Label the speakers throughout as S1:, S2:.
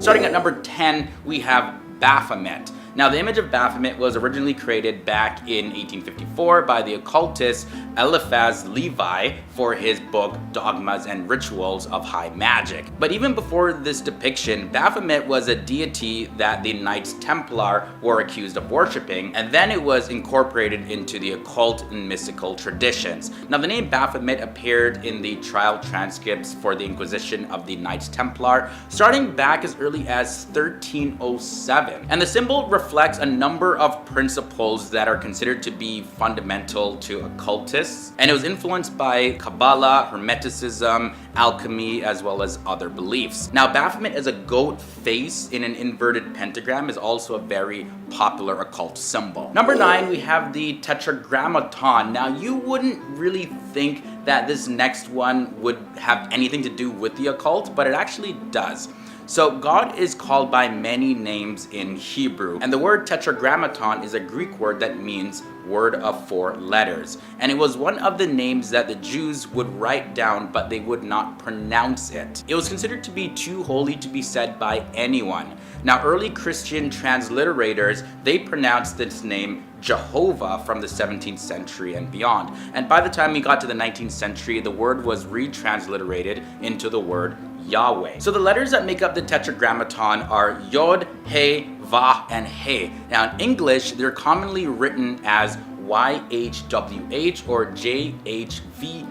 S1: Starting at number 10, we have Baphomet. Now, the image of Baphomet was originally created back in 1854 by the occultist Eliphaz Levi for his book Dogmas and Rituals of High Magic. But even before this depiction, Baphomet was a deity that the Knights Templar were accused of worshipping, and then it was incorporated into the occult and mystical traditions. Now, the name Baphomet appeared in the trial transcripts for the Inquisition of the Knights Templar, starting back as early as 1307. And the symbol reflects a number of principles that are considered to be fundamental to occultists, and it was influenced by Kabbalah, Hermeticism, alchemy, as well as other beliefs. Now, Baphomet as a goat face in an inverted pentagram is also a very popular occult symbol. Number 9, we have the Tetragrammaton. Now, you wouldn't really think that this next one would have anything to do with the occult, but it actually does. So God is called by many names in Hebrew, and the word Tetragrammaton is a Greek word that means word of 4 letters. And it was one of the names that the Jews would write down, but they would not pronounce it. It was considered to be too holy to be said by anyone. Now, early Christian transliterators, they pronounced this name Jehovah from the 17th century and beyond. And by the time we got to the 19th century, the word was retransliterated into the word Yahweh. So the letters that make up the Tetragrammaton are Yod, He, Vah, and He. Now in English, they're commonly written as YHWH or JHVH.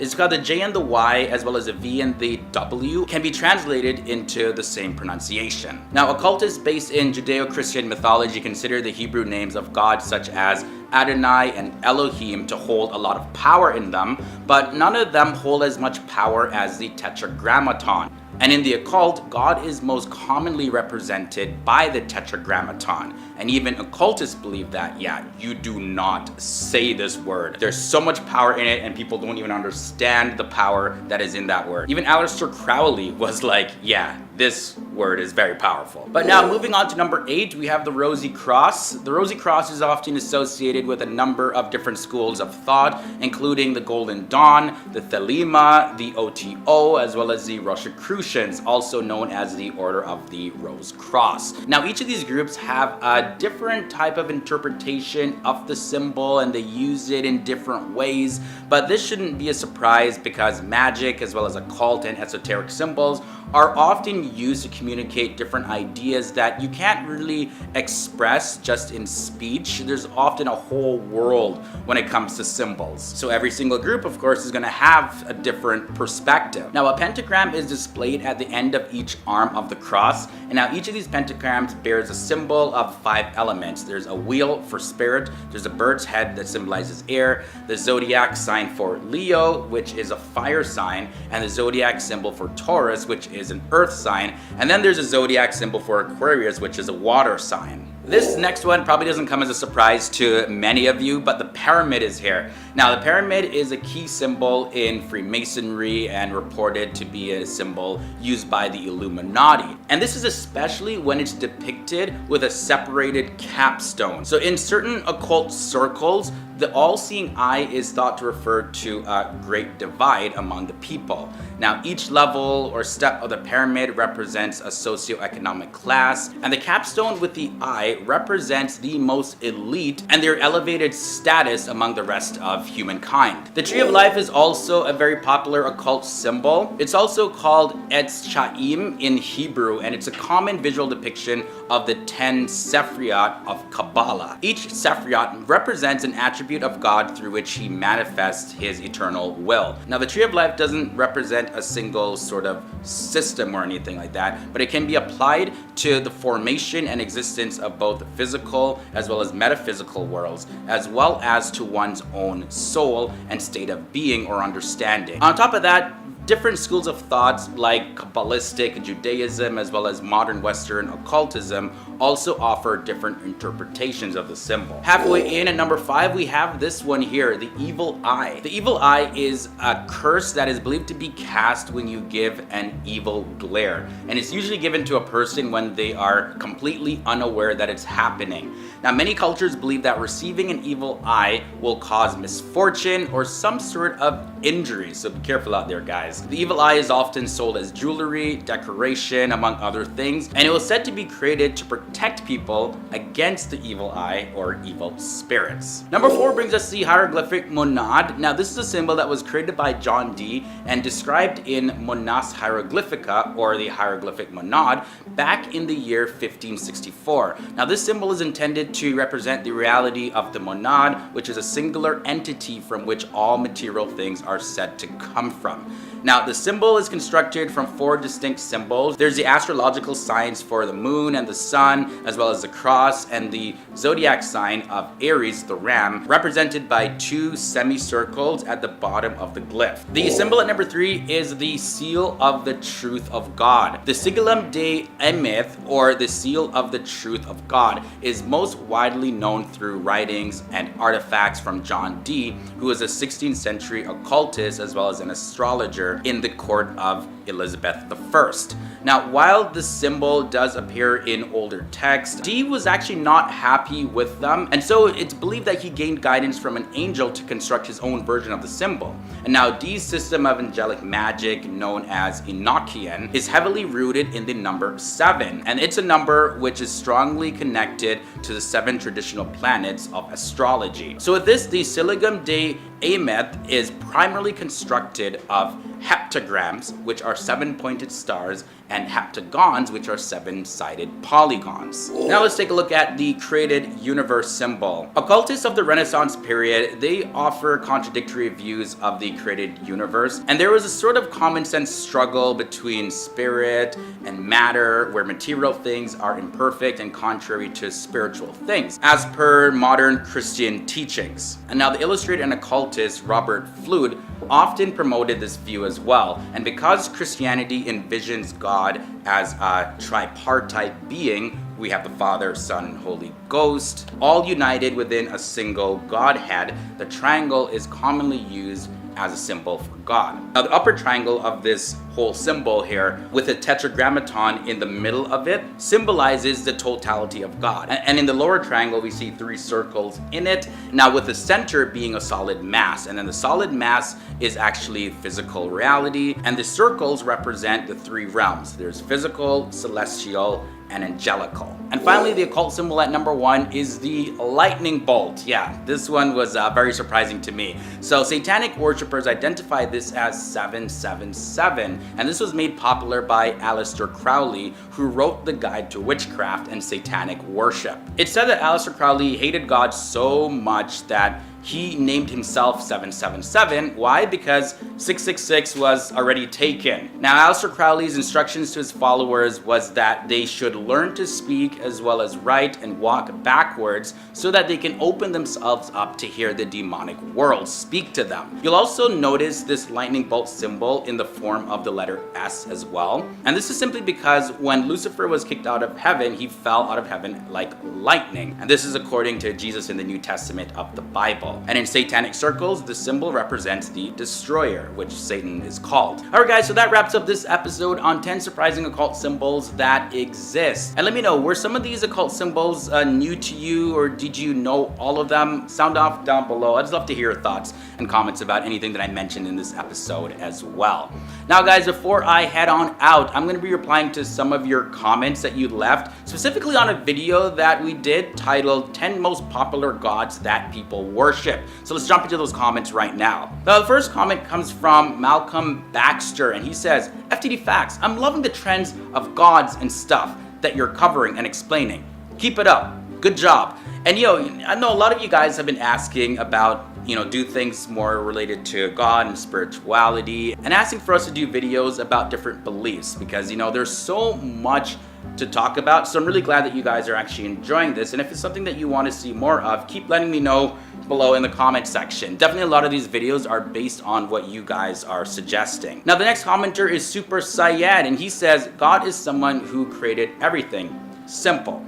S1: It's got the J and the Y as well as the V and the W can be translated into the same pronunciation. Now, occultists based in Judeo-Christian mythology consider the Hebrew names of God such as Adonai and Elohim to hold a lot of power in them, but none of them hold as much power as the Tetragrammaton. And in the occult, God is most commonly represented by the Tetragrammaton. And even occultists believe that, yeah, you do not say this word. There's so much power in it and people don't even understand the power that is in that word. Even Aleister Crowley was like, yeah, this word is very powerful. But now moving on to number 8, we have the Rosy Cross. The Rosy Cross is often associated with a number of different schools of thought, including the Golden Dawn, the Thelema, the OTO, as well as the Rosicrucians, also known as the Order of the Rose Cross. Now, each of these groups have a different type of interpretation of the symbol, and they use it in different ways, but this shouldn't be a surprise because magic, as well as occult and esoteric symbols, are often used to communicate different ideas that you can't really express just in speech. There's often a whole world when it comes to symbols. So every single group, of course, is going to have a different perspective. Now, a pentagram is displayed at the end of each arm of the cross, and now each of these pentagrams bears a symbol of 5 elements. There's a wheel for spirit, there's a bird's head that symbolizes air, the zodiac sign for Leo, which is a fire sign, and the zodiac symbol for Taurus, which is an earth sign, and then there's a zodiac symbol for Aquarius, which is a water sign. This next one probably doesn't come as a surprise to many of you, but the pyramid is here. Now, the pyramid is a key symbol in Freemasonry and reported to be a symbol used by the Illuminati. And this is especially when it's depicted with a separated capstone. So in certain occult circles, the all-seeing eye is thought to refer to a great divide among the people. Now, each level or step of the pyramid represents a socioeconomic class, and the capstone with the eye represents the most elite and their elevated status among the rest of humankind. The Tree of Life is also a very popular occult symbol. It's also called Etz Chaim in Hebrew, and it's a common visual depiction of the 10 Sephirot of Kabbalah. Each Sephirot represents an attribute of God through which he manifests his eternal will. Now, the Tree of Life doesn't represent a single sort of system or anything like that, but it can be applied to the formation and existence of both the physical as well as metaphysical worlds, as well as to one's own soul and state of being or understanding. On top of that, different schools of thoughts like Kabbalistic Judaism as well as modern Western occultism also offer different interpretations of the symbol. Halfway in at number 5, we have this one here, the evil eye. The evil eye is a curse that is believed to be cast when you give an evil glare, and it's usually given to a person when they are completely unaware that it's happening. Now, many cultures believe that receiving an evil eye will cause misfortune or some sort of injury, so be careful out there, guys. eyes. The evil eye is often sold as jewelry, decoration, among other things, and it was said to be created to protect people against the evil eye or evil spirits. Number 4 brings us the hieroglyphic monad. Now this is a symbol that was created by John Dee and described in Monas Hieroglyphica, or the hieroglyphic monad, back in the year 1564. Now this symbol is intended to represent the reality of the monad, which is a singular entity from which all material things are said to come from. Now, the symbol is constructed from 4 distinct symbols. There's the astrological signs for the moon and the sun, as well as the cross, and the zodiac sign of Aries, the ram, represented by 2 semicircles at the bottom of the glyph. The symbol at number 3 is the seal of the truth of God. The sigillum Dei Emeth, or the seal of the truth of God, is most widely known through writings and artifacts from John Dee, who was a 16th century occultist as well as an astrologer in the court of Elizabeth I. Now, while the symbol does appear in older texts, Dee was actually not happy with them, and so it's believed that he gained guidance from an angel to construct his own version of the symbol. And now Dee's system of angelic magic, known as Enochian, is heavily rooted in the number 7, and it's a number which is strongly connected to the 7 traditional planets of astrology. So with this, the Sigillum Dei Emeth is primarily constructed of heptagrams, which are 7-pointed stars, and heptagons, which are 7-sided polygons. Now let's take a look at the created universe symbol. Occultists of the Renaissance period, they offer contradictory views of the created universe, and there was a sort of common sense struggle between spirit and matter, where material things are imperfect and contrary to spiritual things, as per modern Christian teachings. And now the illustrator and occultist Robert Fludd often promoted this view as well, and because Christianity envisions God as a tripartite being, we have the Father, Son, and Holy Ghost, all united within a single Godhead, the triangle is commonly used as a symbol for God. Now the upper triangle of this whole symbol here, with a tetragrammaton in the middle of it, symbolizes the totality of God. And in the lower triangle, we see 3 circles in it, now with the center being a solid mass. And then the solid mass is actually physical reality, and the circles represent the 3 realms. There's physical, celestial, and angelical. And finally, the occult symbol at number 1 is the lightning bolt. Yeah, this one was very surprising to me. So satanic worshippers identify this as 777, and this was made popular by Aleister Crowley, who wrote the Guide to Witchcraft and Satanic Worship. It's said that Aleister Crowley hated God so much that he named himself 777. Why? Because 666 was already taken. Now, Aleister Crowley's instructions to his followers was that they should learn to speak as well as write and walk backwards so that they can open themselves up to hear the demonic world speak to them. You'll also notice this lightning bolt symbol in the form of the letter S as well. And this is simply because when Lucifer was kicked out of heaven, he fell out of heaven like lightning. And this is according to Jesus in the New Testament of the Bible. And in satanic circles, the symbol represents the destroyer, which Satan is called. Alright guys, so that wraps up this episode on 10 surprising occult symbols that exist. And let me know, were some of these occult symbols new to you, or did you know all of them? Sound off down below. I'd just love to hear your thoughts and comments about anything that I mentioned in this episode as well. Now guys, before I head on out, I'm going to be replying to some of your comments that you left, specifically on a video that we did titled 10 Most Popular Gods That People Worship. So let's jump into those comments right now. The first comment comes from Malcolm Baxter, and he says, FTD Facts, I'm loving the trends of gods and stuff that you're covering and explaining. Keep it up. Good job. And I know a lot of you guys have been asking about do things more related to God and spirituality, and asking for us to do videos about different beliefs, because there's so much to talk about. So I'm really glad that you guys are actually enjoying this, and if it's something that you want to see more of, keep letting me know below in the comment section. Definitely a lot of these videos are based on what you guys are suggesting. Now the next commenter is Super Syed, and he says, God is someone who created everything. Simple.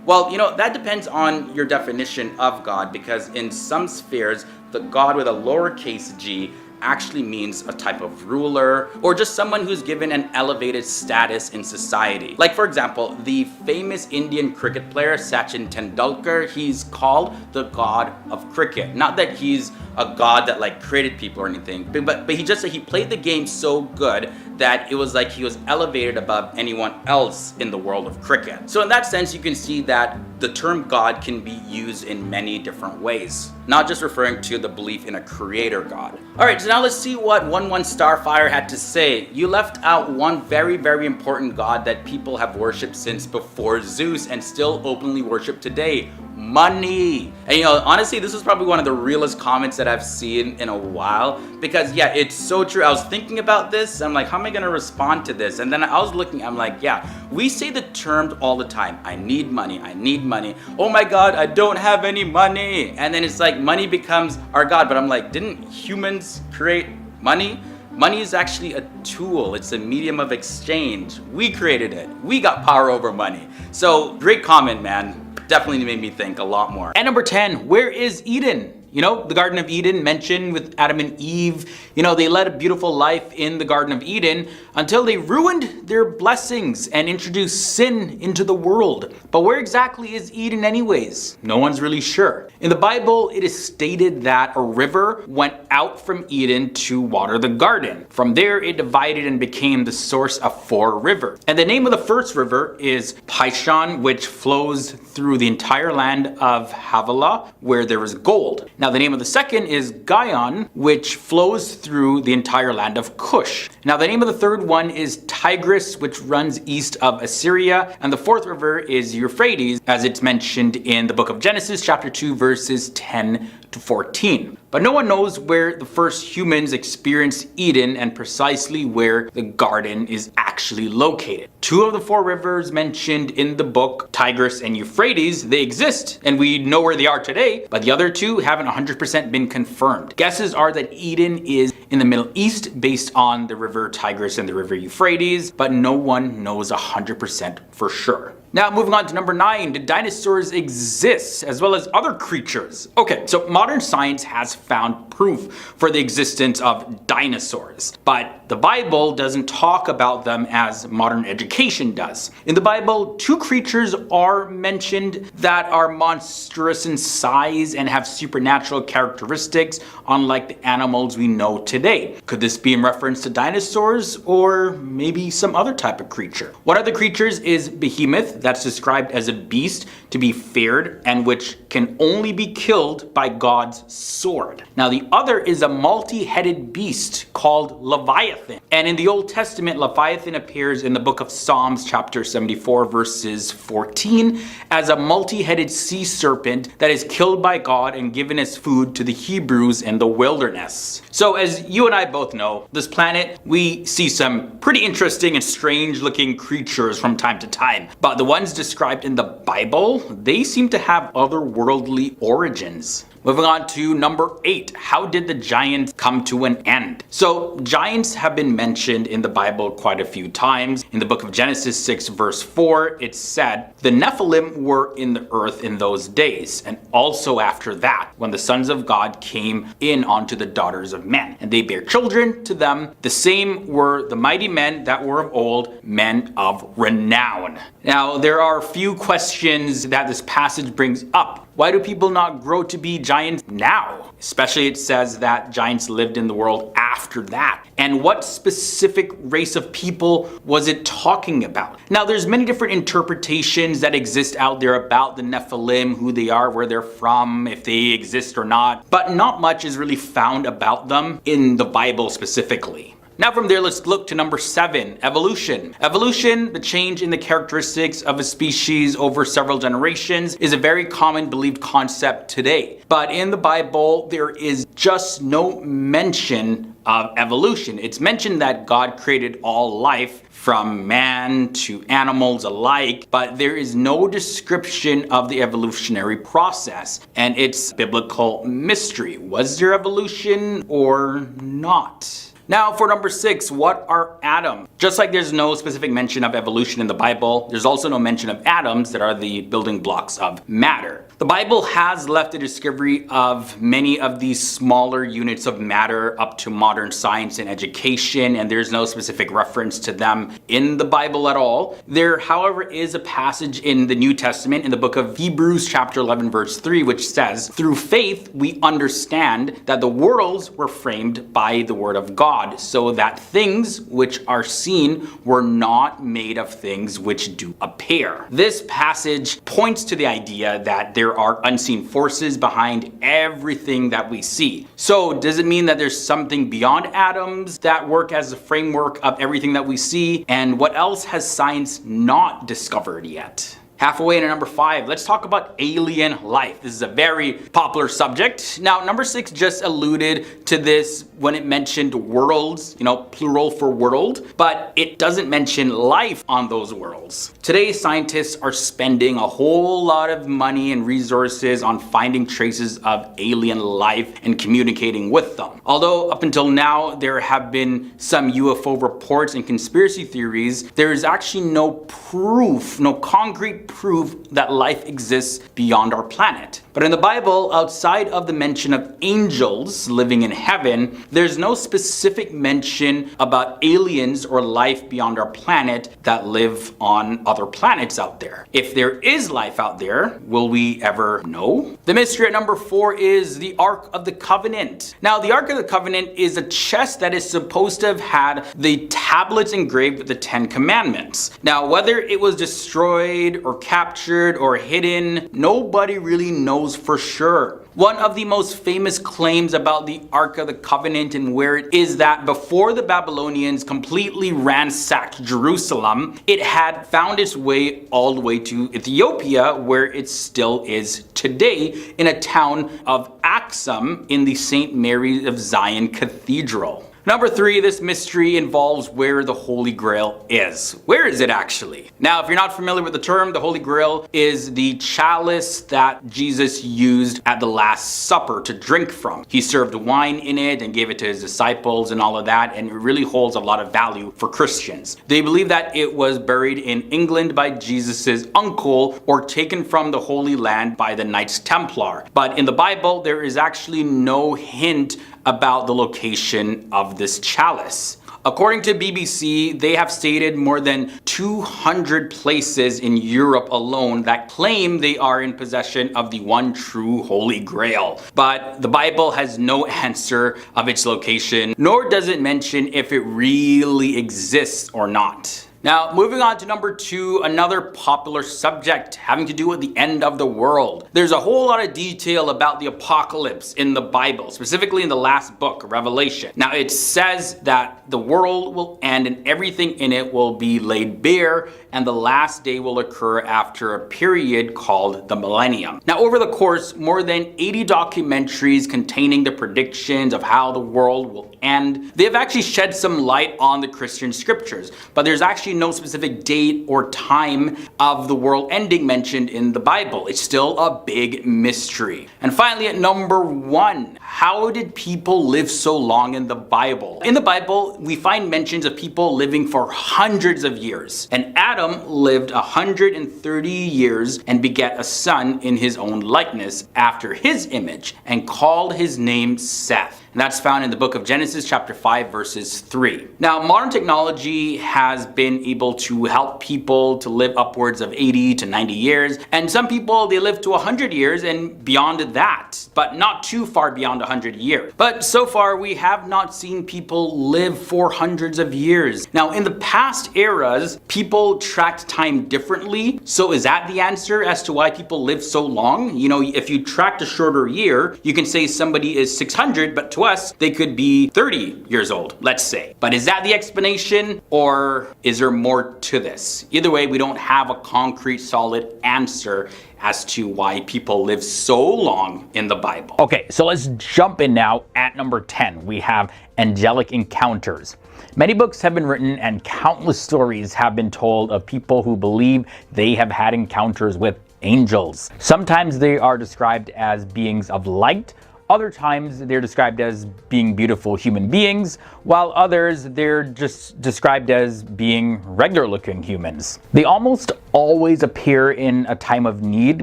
S1: Well, that depends on your definition of God, because in some spheres, the God with a lowercase g actually means a type of ruler or just someone who's given an elevated status in society. Like for example, the famous Indian cricket player Sachin Tendulkar, he's called the god of cricket. Not that he's a god that like created people or anything, but he played the game so good that it was like he was elevated above anyone else in the world of cricket. So in that sense, you can see that the term God can be used in many different ways, not just referring to the belief in a creator God. Alright, so now let's see what 11 Starfire had to say. You left out one very, very important god that people have worshipped since before Zeus and still openly worship today. Money. And honestly, this is probably one of the realest comments that I've seen in a while, because yeah, it's so true. I was thinking about this, I'm like, how am I gonna respond to this? And then I was looking, I'm like, yeah, we say the terms all the time. I need money, I need money. Oh my god, I don't have any money. And then it's like money becomes our god. But I'm like, didn't humans create money? Money is actually a tool. It's a medium of exchange. We created it. We got power over money. So great comment, man. Definitely made me think a lot more. And number 10, where is Eden? The Garden of Eden mentioned with Adam and Eve. They led a beautiful life in the Garden of Eden until they ruined their blessings and introduced sin into the world. But where exactly is Eden anyways? No one's really sure. In the Bible, it is stated that a river went out from Eden to water the garden. From there, it divided and became the source of 4 rivers. And the name of the first river is Pishon, which flows through the entire land of Havilah, where there is gold. Now, the name of the second is Gihon, which flows through the entire land of Cush. Now, the name of the third one is Tigris, which runs east of Assyria. And the fourth river is Euphrates, as it's mentioned in the book of Genesis, chapter 2, verses 10 to 14. But no one knows where the first humans experienced Eden and precisely where the garden is actually located. 2 of the 4 rivers mentioned in the book, Tigris and Euphrates, they exist and we know where they are today, but the other 2 haven't 100% been confirmed. Guesses are that Eden is in the Middle East based on the river Tigris and the river Euphrates, but no one knows 100% for sure. Now moving on to number 9, did dinosaurs exist as well as other creatures? Okay, so modern science has found proof for the existence of dinosaurs, but the Bible doesn't talk about them as modern education does. In the Bible, 2 creatures are mentioned that are monstrous in size and have supernatural characteristics, unlike the animals we know today. Could this be in reference to dinosaurs or maybe some other type of creature? One of the creatures is Behemoth, that's described as a beast to be feared and which can only be killed by God's sword. Now the other is a multi-headed beast called Leviathan. And in the Old Testament, Leviathan appears in the book of Psalms chapter 74 verses 14 as a multi-headed sea serpent that is killed by God and given as food to the Hebrews in the wilderness. So as you and I both know, this planet, we see some pretty interesting and strange looking creatures from time to time. But the ones described in the Bible, they seem to have otherworldly origins. Moving on to number 8, how did the giants come to an end? So giants have been mentioned in the Bible quite a few times. In the book of Genesis 6 verse 4, it said, the Nephilim were in the earth in those days, and also after that, when the sons of God came in onto the daughters of men, and they bare children to them. The same were the mighty men that were of old, men of renown. Now, there are a few questions that this passage brings up. Why do people not grow to be giants now? Especially it says that giants lived in the world after that. And what specific race of people was it talking about? Now there's many different interpretations that exist out there about the Nephilim, who they are, where they're from, if they exist or not. But not much is really found about them in the Bible specifically. Now from there, let's look to number 7, evolution. Evolution, the change in the characteristics of a species over several generations, is a very common believed concept today. But in the Bible, there is just no mention of evolution. It's mentioned that God created all life from man to animals alike, but there is no description of the evolutionary process, and it's biblical mystery. Was there evolution or not? Now for number 6, what are atoms? Just like there's no specific mention of evolution in the Bible, there's also no mention of atoms that are the building blocks of matter. The Bible has left a discovery of many of these smaller units of matter up to modern science and education, and there's no specific reference to them in the Bible at all. There, however, is a passage in the New Testament in the book of Hebrews chapter 11 verse 3 which says, "Through faith we understand that the worlds were framed by the word of God, so that things which are seen were not made of things which do appear." This passage points to the idea that there are unseen forces behind everything that we see. So does it mean that there's something beyond atoms that work as a framework of everything that we see? And what else has science not discovered yet? Halfway into number 5, let's talk about alien life. This is a very popular subject. Now, number 6 just alluded to this when it mentioned worlds, plural for world, but it doesn't mention life on those worlds. Today, scientists are spending a whole lot of money and resources on finding traces of alien life and communicating with them. Although up until now, there have been some UFO reports and conspiracy theories, there is actually no proof, no concrete proof that life exists beyond our planet. But in the Bible, outside of the mention of angels living in heaven, there's no specific mention about aliens or life beyond our planet that live on other planets out there. If there is life out there, will we ever know? The mystery at number 4 is the Ark of the Covenant. Now, the Ark of the Covenant is a chest that is supposed to have had the tablets engraved with the 10 Commandments. Now, whether it was destroyed or captured or hidden, nobody really knows for sure. One of the most famous claims about the Ark of the Covenant and where it is that before the Babylonians completely ransacked Jerusalem, it had found its way all the way to Ethiopia, where it still is today in a town of Axum in the St. Mary of Zion Cathedral. Number 3, this mystery involves where the Holy Grail is. Where is it actually? Now, if you're not familiar with the term, the Holy Grail is the chalice that Jesus used at the Last Supper to drink from. He served wine in it and gave it to his disciples and all of that, and it really holds a lot of value for Christians. They believe that it was buried in England by Jesus's uncle or taken from the Holy Land by the Knights Templar. But in the Bible, there is actually no hint about the location of this chalice. According to BBC, they have stated more than 200 places in Europe alone that claim they are in possession of the one true Holy Grail. But the Bible has no answer of its location, nor does it mention if it really exists or not. Now, moving on to number 2, another popular subject having to do with the end of the world. There's a whole lot of detail about the apocalypse in the Bible, specifically in the last book, Revelation. Now, it says that the world will end and everything in it will be laid bare, and the last day will occur after a period called the millennium. Now, over the course, more than 80 documentaries containing the predictions of how the world will end, they have actually shed some light on the Christian scriptures, but there's actually no specific date or time of the world ending mentioned in the Bible. It's still a big mystery. And finally, at number 1, how did people live so long in the Bible? In the Bible, we find mentions of people living for hundreds of years. And Adam lived 130 years and begat a son in his own likeness after his image and called his name Seth. And that's found in the book of Genesis chapter 5 verses 3. Now, modern technology has been able to help people to live upwards of 80 to 90 years. And some people, they live to 100 years and beyond that, but not too far beyond 100 years. But so far, we have not seen people live for hundreds of years. Now, in the past eras, people tracked time differently. So is that the answer as to why people live so long? If you tracked a shorter year, you can say somebody is 600, but to us, they could be 30 years old, let's say. But is that the explanation, or is there more to this? Either way, we don't have a concrete, solid answer as to why people live so long in the Bible. Okay, so let's jump in now at number 10. We have angelic encounters. Many books have been written and countless stories have been told of people who believe they have had encounters with angels. Sometimes they are described as beings of light.
S2: Other times they're described as being beautiful human beings, while others they're just described as being regular looking humans. They almost always appear in a time of need,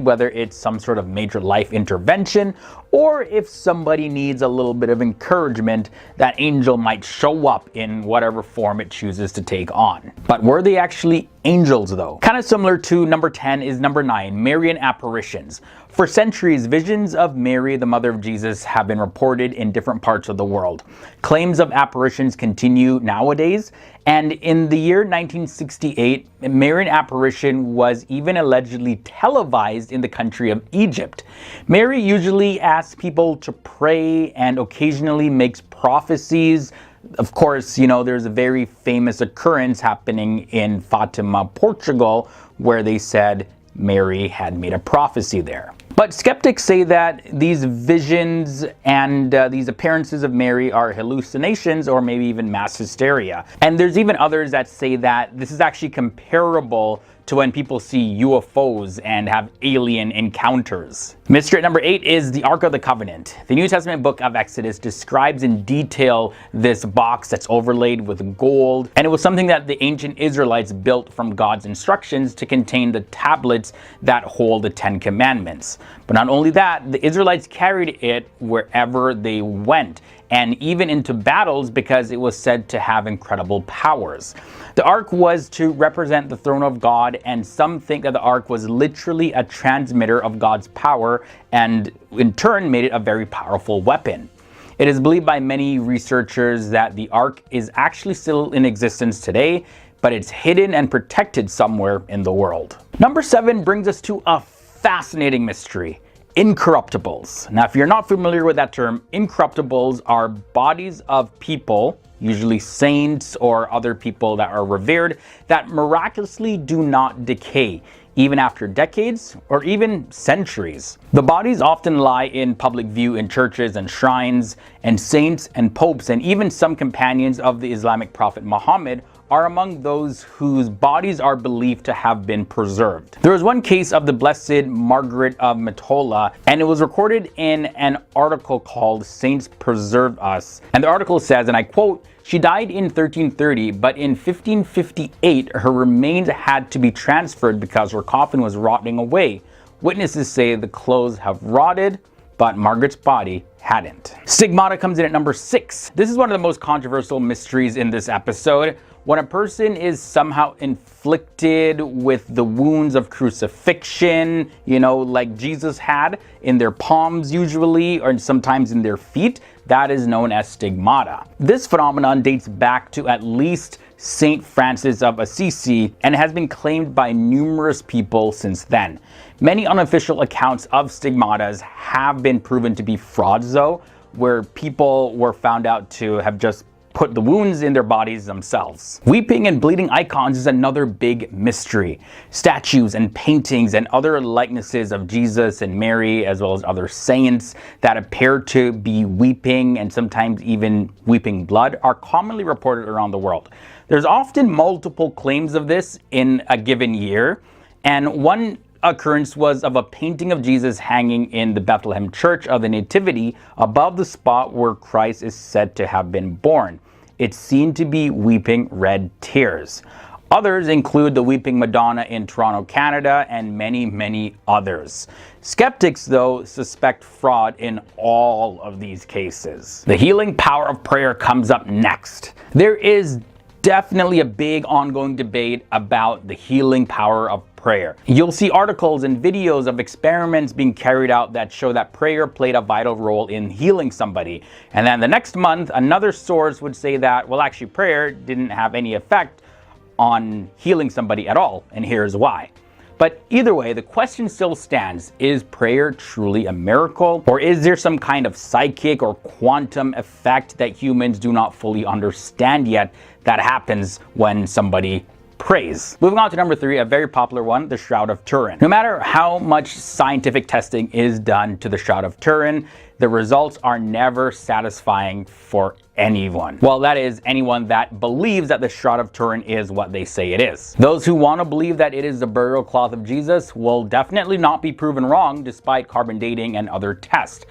S2: whether it's some sort of major life intervention or if somebody needs a little bit of encouragement, that angel might show up in whatever form it chooses to take on. But were they actually angels though? Kind of similar to number 10 is number 9, Marian apparitions. For centuries, visions of Mary, the mother of Jesus, have been reported in different parts of the world. Claims of apparitions continue nowadays, and in the year 1968, a Marian apparition was even allegedly televised in the country of Egypt. Mary usually asks people to pray and occasionally makes prophecies. Of course, there's a very famous occurrence happening in Fatima, Portugal, where they said Mary had made a prophecy there. But skeptics say that these visions and these appearances of Mary are hallucinations or maybe even mass hysteria. And there's even others that say that this is actually comparable to when people see UFOs and have alien encounters. Mystery number 8 is the Ark of the Covenant. The New Testament book of Exodus describes in detail this box that's overlaid with gold, and it was something that the ancient Israelites built from God's instructions to contain the tablets that hold the 10 Commandments. But not only that, the Israelites carried it wherever they went, and even into battles, because it was said to have incredible powers. The ark was to represent the throne of God, and some think that the ark was literally a transmitter of God's power, and in turn made it a very powerful weapon. It is believed by many researchers that the ark is actually still in existence today, but it's hidden and protected somewhere in the world. Number 7 brings us to a fascinating mystery. Incorruptibles. Now, if you're not familiar with that term, incorruptibles are bodies of people, usually saints or other people that are revered, that miraculously do not decay, even after decades or even centuries. The bodies often lie in public view in churches and shrines, and saints and popes and even some companions of the Islamic prophet Muhammad are among those whose bodies are believed to have been preserved. There was one case of the Blessed Margaret of Mottola, and it was recorded in an article called Saints Preserve Us. And the article says, and I quote, "She died in 1330, but in 1558 her remains had to be transferred because her coffin was rotting away. Witnesses say the clothes have rotted, but Margaret's body hadn't." Stigmata comes in at number 6. This is one of the most controversial mysteries in this episode. When a person is somehow inflicted with the wounds of crucifixion, like Jesus had in their palms usually, or sometimes in their feet, that is known as stigmata. This phenomenon dates back to at least Saint Francis of Assisi and has been claimed by numerous people since then. Many unofficial accounts of stigmatas have been proven to be frauds though, where people were found out to have just put the wounds in their bodies themselves. Weeping and bleeding icons is another big mystery. Statues and paintings and other likenesses of Jesus and Mary, as well as other saints that appear to be weeping and sometimes even weeping blood, are commonly reported around the world. There's often multiple claims of this in a given year, and one occurrence was of a painting of Jesus hanging in the Bethlehem Church of the Nativity above the spot where Christ is said to have been born. It's seen to be weeping red tears. Others include the Weeping Madonna in Toronto, Canada, and many, many others. Skeptics, though, suspect fraud in all of these cases. The healing power of prayer comes up next. There is definitely a big ongoing debate about the healing power of prayer. You'll see articles and videos of experiments being carried out that show that prayer played a vital role in healing somebody. And then the next month, another source would say that, well, actually prayer didn't have any effect on healing somebody at all, and here's why. But either way, the question still stands: is prayer truly a miracle? Or is there some kind of psychic or quantum effect that humans do not fully understand yet that happens when somebody praise? Moving on to number 3, a very popular one, the Shroud of Turin. No matter how much scientific testing is done to the Shroud of Turin, the results are never satisfying for anyone. Well, that is, anyone that believes that the Shroud of Turin is what they say it is. Those who want to believe that it is the burial cloth of Jesus will definitely not be proven wrong despite carbon dating and other tests.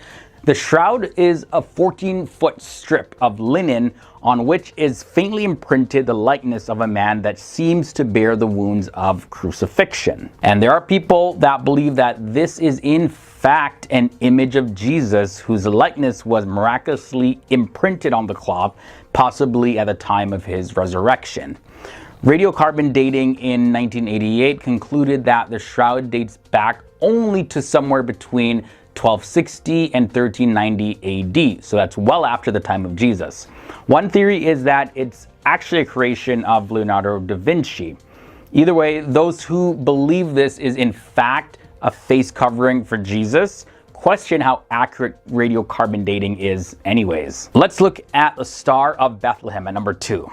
S2: The shroud is a 14-foot strip of linen on which is faintly imprinted the likeness of a man that seems to bear the wounds of crucifixion. And there are people that believe that this is in fact an image of Jesus whose likeness was miraculously imprinted on the cloth, possibly at the time of his resurrection. Radiocarbon dating in 1988 concluded that the shroud dates back only to somewhere between 1260 and 1390 AD, so that's well after the time of Jesus. One theory is that it's actually a creation of Leonardo da Vinci. Either way, those who believe this is in fact a face covering for Jesus question how accurate radiocarbon dating is anyways. Let's look at the Star of Bethlehem at number 2.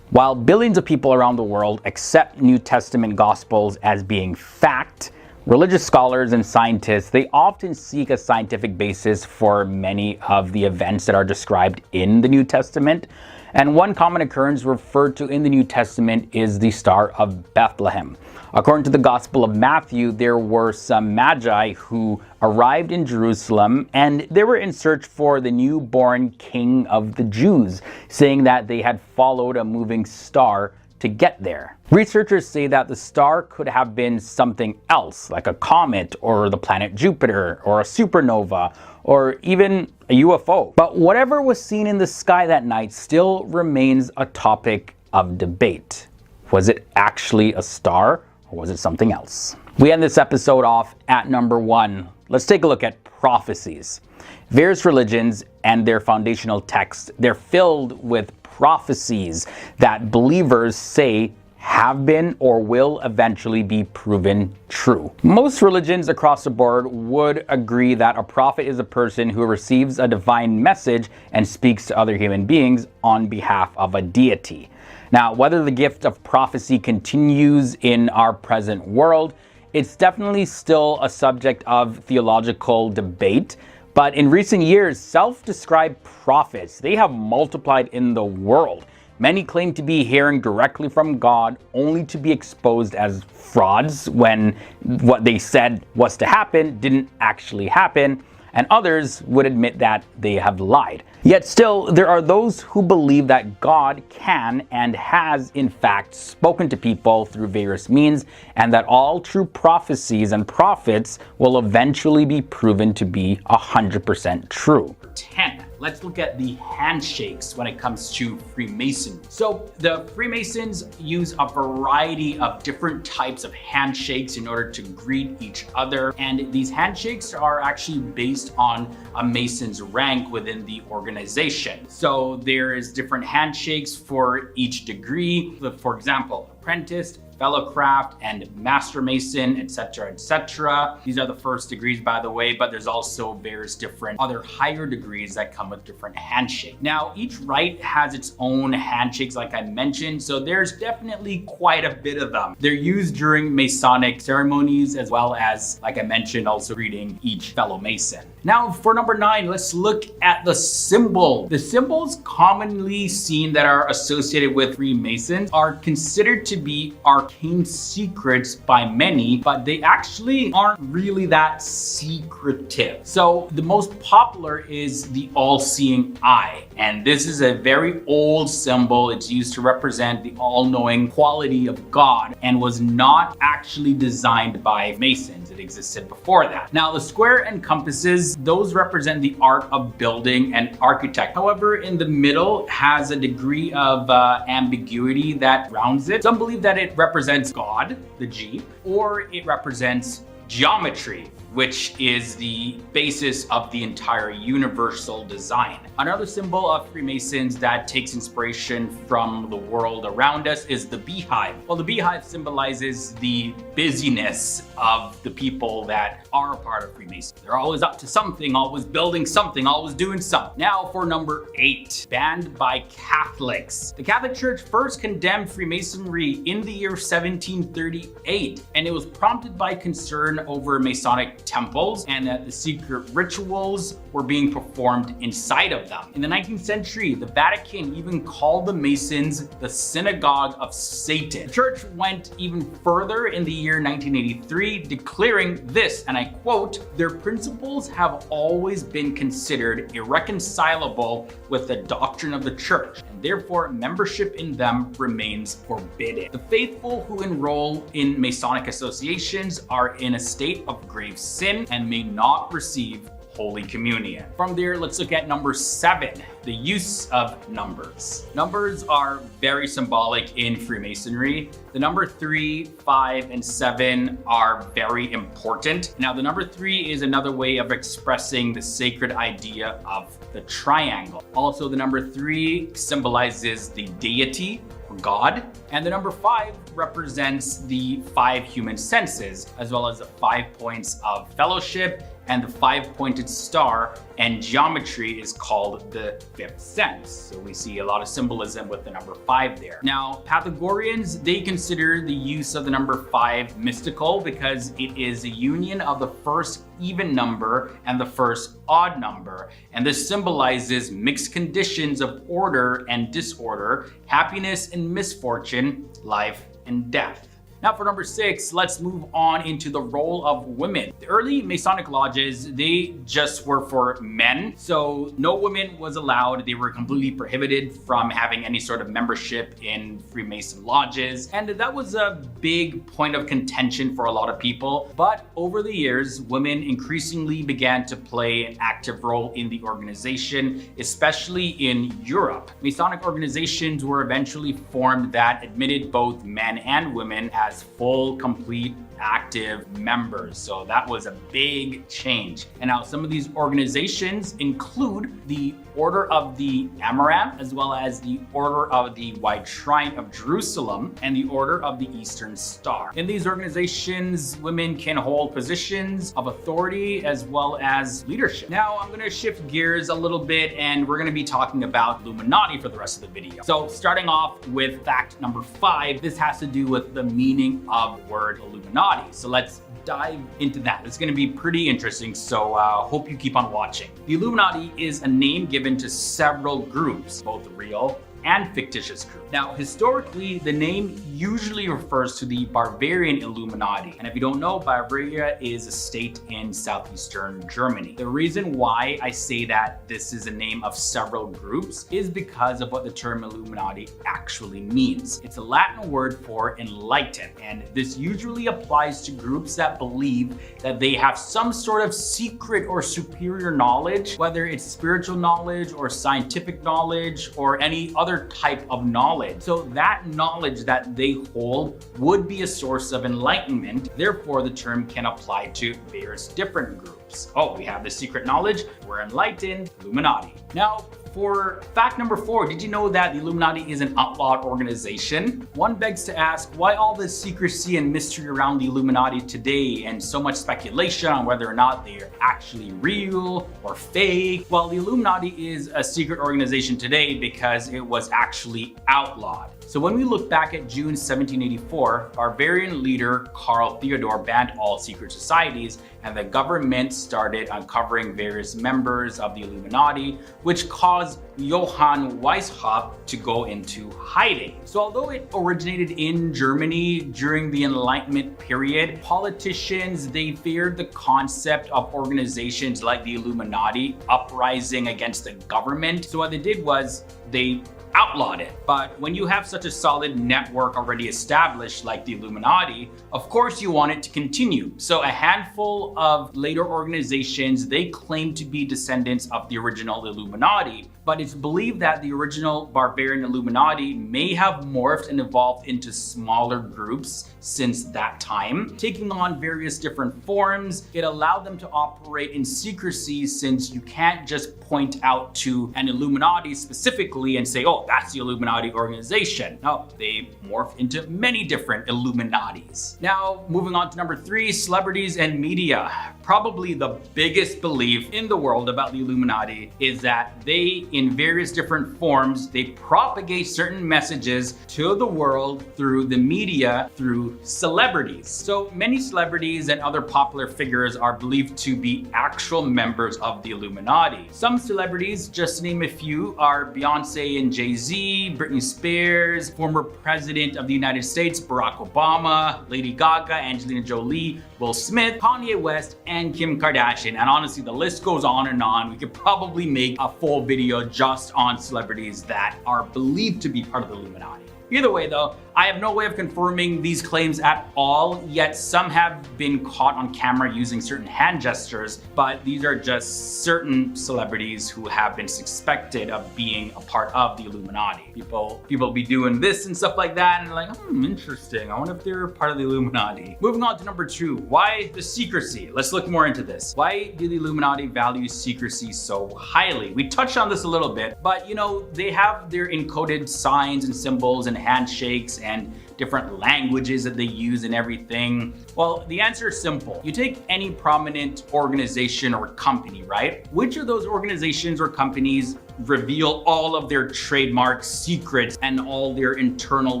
S2: While billions of people around the world accept New Testament Gospels as being fact, religious scholars and scientists, they often seek a scientific basis for many of the events that are described in the New Testament. And one common occurrence referred to in the New Testament is the Star of Bethlehem. According to the Gospel of Matthew, there were some magi who arrived in Jerusalem and they were in search for the newborn King of the Jews, saying that they had followed a moving star to get there. Researchers say that the star could have been something else, like a comet or the planet Jupiter or a supernova or even a UFO. But whatever was seen in the sky that night still remains a topic of debate. Was it actually a star or was it something else? We end this episode off at number 1. Let's take a look at prophecies. Various religions and their foundational texts, they're filled with prophecies that believers say have been or will eventually be proven true. Most religions across the board would agree that a prophet is a person who receives a divine message and speaks to other human beings on behalf of a deity. Now, whether the gift of prophecy continues in our present world, it's definitely still a subject of theological debate. But in recent years, self-described prophets, they have multiplied in the world. Many claim to be hearing directly from God, only to be exposed as frauds when what they said was to happen didn't actually happen, and others would admit that they have lied. Yet still, there are those who believe that God can and has in fact spoken to people through various means, and that all true prophecies and prophets will eventually be proven to be 100% true. 10. Let's look at the handshakes when it comes to Freemasonry. So the Freemasons use a variety of different types of handshakes in order to greet each other. And these handshakes are actually based on a Mason's rank within the organization. So there is different handshakes for each degree. For example, apprentice, fellow craft, and master mason, etc., etc. These are the first degrees, by the way, but there's also various different other higher degrees that come with different handshakes. Now, each rite has its own handshakes, like I mentioned, so there's definitely quite a bit of them. They're used during Masonic ceremonies, as well as, like I mentioned, also greeting each fellow Mason. Now, for number 9, let's look at the symbol. The symbols commonly seen that are associated with Freemasons are considered to be arcane secrets by many, but they actually aren't really that secretive. So the most popular is the all-seeing eye. And this is a very old symbol. It's used to represent the all-knowing quality of God and was not actually designed by Masons. It existed before that. Now, the square and compasses, those represent the art of building and architect. However, in the middle has a degree of ambiguity that grounds it. Some believe that it represents God, the G, or it represents geometry, which is the basis of the entire universal design. Another symbol of Freemasons that takes inspiration from the world around us is the beehive. Well, the beehive symbolizes the busyness of the people that are a part of Freemasons. They're always up to something, always building something, always doing something. Now for number 8, banned by Catholics. The Catholic Church first condemned Freemasonry in the year 1738, and it was prompted by concern concern over Masonic temples and that the secret rituals were being performed inside of them. In the 19th century, the Vatican even called the Masons the synagogue of Satan. The church went even further in the year 1983, declaring this, and I quote, "Their principles have always been considered irreconcilable with the doctrine of the church, and therefore membership in them remains forbidden. The faithful who enroll in Masonic associations are in a state of grave sin and may not receive Holy Communion." From there, let's look at number 7, the use of numbers. Numbers are very symbolic in Freemasonry. The number 3, 5, and 7 are very important. Now, the number 3 is another way of expressing the sacred idea of the triangle. Also, the number 3 symbolizes the deity, or God, and the number 5 represents the 5 human senses, as well as the 5 points of fellowship, and the 5-pointed star, and geometry is called the 5th sense. So we see a lot of symbolism with the number 5 there. Now, Pythagoreans, they consider the use of the number 5 mystical because it is a union of the first even number and the first odd number. And this symbolizes mixed conditions of order and disorder, happiness and misfortune, life and death. Now for number 6, let's move on into the role of women. The early Masonic lodges, they just were for men, so no women was allowed. They were completely prohibited from having any sort of membership in Freemason lodges, and that was a big point of contention for a lot of people. But over the years, women increasingly began to play an active role in the organization, especially in Europe. Masonic organizations were eventually formed that admitted both men and women as full, complete, active members. So that was a big change. And now some of these organizations include the Order of the Arent, as well as the Order of the White Shrine of Jerusalem, and the Order of the Eastern Star. In these organizations, women can hold positions of authority as well as leadership. Now I'm going to shift gears a little bit, and we're going to be talking about Illuminati for the rest of the video. So starting off with fact number 5, this has to do with the meaning of the word Illuminati. So let's dive into that. It's going to be pretty interesting, so hope you keep on watching. The Illuminati is a name given to several groups, both real and fictitious groups. Now, historically, the name usually refers to the Bavarian Illuminati. And if you don't know, Bavaria is a state in southeastern Germany. The reason why I say that this is a name of several groups is because of what the term Illuminati actually means. It's a Latin word for enlightened, and this usually applies to groups that believe that they have some sort of secret or superior knowledge, whether it's spiritual knowledge or scientific knowledge or any other type of knowledge. So that knowledge that they hold would be a source of enlightenment. Therefore, the term can apply to various different groups. Oh, we have the secret knowledge, we're enlightened, Illuminati. Now, for fact number 4, did you know that the Illuminati is an outlawed organization? One begs to ask, why all this secrecy and mystery around the Illuminati today and so much speculation on whether or not they're actually real or fake? Well, the Illuminati is a secret organization today because it was actually outlawed. So when we look back at June 1784, Bavarian leader Karl Theodor banned all secret societies, and the government started uncovering various members of the Illuminati, which caused Johann Weishaupt to go into hiding. So although it originated in Germany during the Enlightenment period, politicians, they feared the concept of organizations like the Illuminati uprising against the government. So what they did was they outlawed it. But when you have such a solid network already established like the Illuminati, of course you want it to continue. So a handful of later organizations, they claim to be descendants of the original Illuminati, but it's believed that the original Bavarian Illuminati may have morphed and evolved into smaller groups since that time, taking on various different forms. It allowed them to operate in secrecy, since you can't just point out to an Illuminati specifically and say, oh, that's the Illuminati organization. No, they morph into many different Illuminatis. Now, moving on to number 3, celebrities and media. Probably the biggest belief in the world about the Illuminati is that they, in various different forms, they propagate certain messages to the world through the media, through celebrities. So many celebrities and other popular figures are believed to be actual members of the Illuminati. Some celebrities, just to name a few, are Beyonce and Jay-Z, Britney Spears, former President of the United States, Barack Obama, Lady Gaga, Angelina Jolie, Will Smith, Kanye West, and Kim Kardashian. And honestly, the list goes on and on. We could probably make a full video just on celebrities that are believed to be part of the Illuminati. Either way though, I have no way of confirming these claims at all, yet some have been caught on camera using certain hand gestures, but these are just certain celebrities who have been suspected of being a part of the Illuminati. People be doing this and stuff like that, and like, interesting, I wonder if they're part of the Illuminati. Moving on to number 2, why the secrecy? Let's look more into this. Why do the Illuminati value secrecy so highly? We touched on this a little bit, but you know, they have their encoded signs and symbols and handshakes and different languages that they use and everything. Well, the answer is simple. You take any prominent organization or company, right? Which of those organizations or companies reveal all of their trademark secrets and all their internal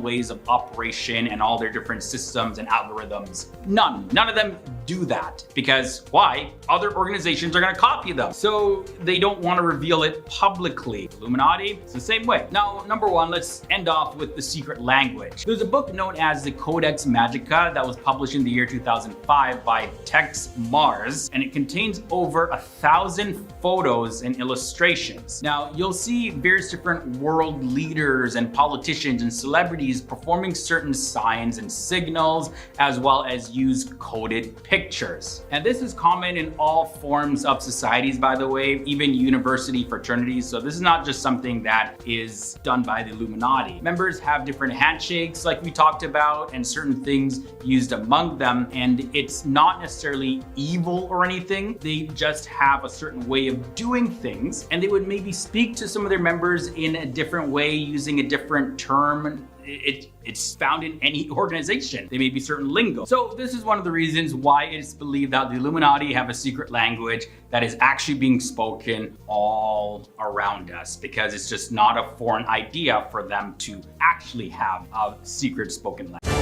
S2: ways of operation and all their different systems and algorithms? None of them do that, because why? Other organizations are gonna copy them. So they don't wanna reveal it publicly. Illuminati, it's the same way. Now, number 1, let's end off with the secret language. There's a book known as the Codex Magica that was published in the year 2005 by Tex Mars, and it contains over 1,000 photos and illustrations. Now, you'll see various different world leaders and politicians and celebrities performing certain signs and signals, as well as use coded pictures. And this is common in all forms of societies, by the way, even university fraternities. So this is not just something that is done by the Illuminati. Members have different handshakes, like we talked about, and certain things used among them. And it's not necessarily evil or anything. They just have a certain way of doing things, and they would maybe speak to some of their members in a different way using a different term. It's found in any organization. There may be certain lingo. So this is one of the reasons why it's believed that the Illuminati have a secret language that is actually being spoken all around us, because it's just not a foreign idea for them to actually have a secret spoken language.